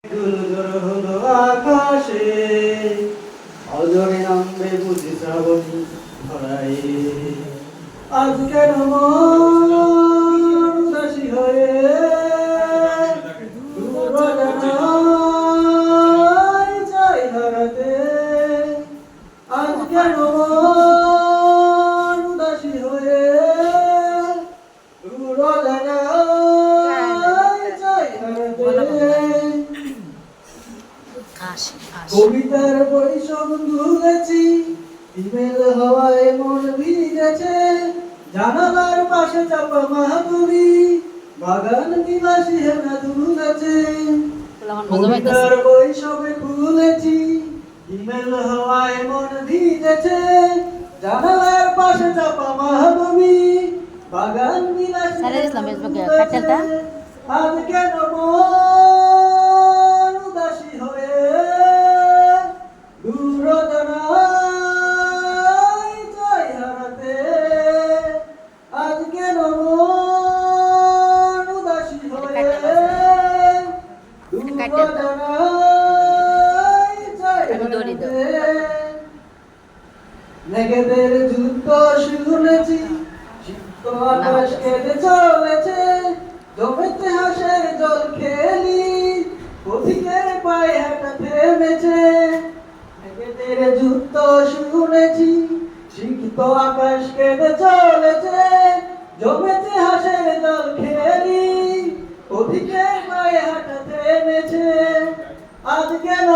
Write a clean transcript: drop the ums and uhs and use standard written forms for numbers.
দুলদর হলো আকাশে, অজরে নামবে বুঝি শ্রাবণী ধরায়। আজ কেন মন উদাসী হয়ে দূর অজানায় যায় হারাতে। আজ কেন মন উদাসী হয়ে দূর অজানায় যায় হারাতে। কবিতার বই সব ভুলেছি, ইমেল হওয়ায় মন ভিজেছে। জানালার পাশে চাপা মাহবুবি, বাগান বিলাসী হেনা তুলেছে। কবিতার বই সবে খুলেছি, ইমেল হওয়ায় মন ভিজেছে। জানালার পাশে চাপা মাহবুবি, বাগান বিলাসী হেনা তুলেছে। আজ কেন মন উদাসী হয়ে দূর অজানায় যায় হারাতে। আজ কেন মন উদাসী হয়ে দূর অজানায় যায় হারাতে। মেঘেদের যুদ্ধ শুনেছি, সিক্ত আকাশ কেটে চলেছে। জমেছে হাঁসের জল খেলি, পথিকের পায়ে হাঁটা থেমেছে। মেঘেদের যুদ্ধ শুনেছি, সিক্ত আকাশ কেটে চলেছে। জমেছে হাঁসের জল খেলি, পথিকের পায়ে হাঁটা থেমেছে। আজ কেন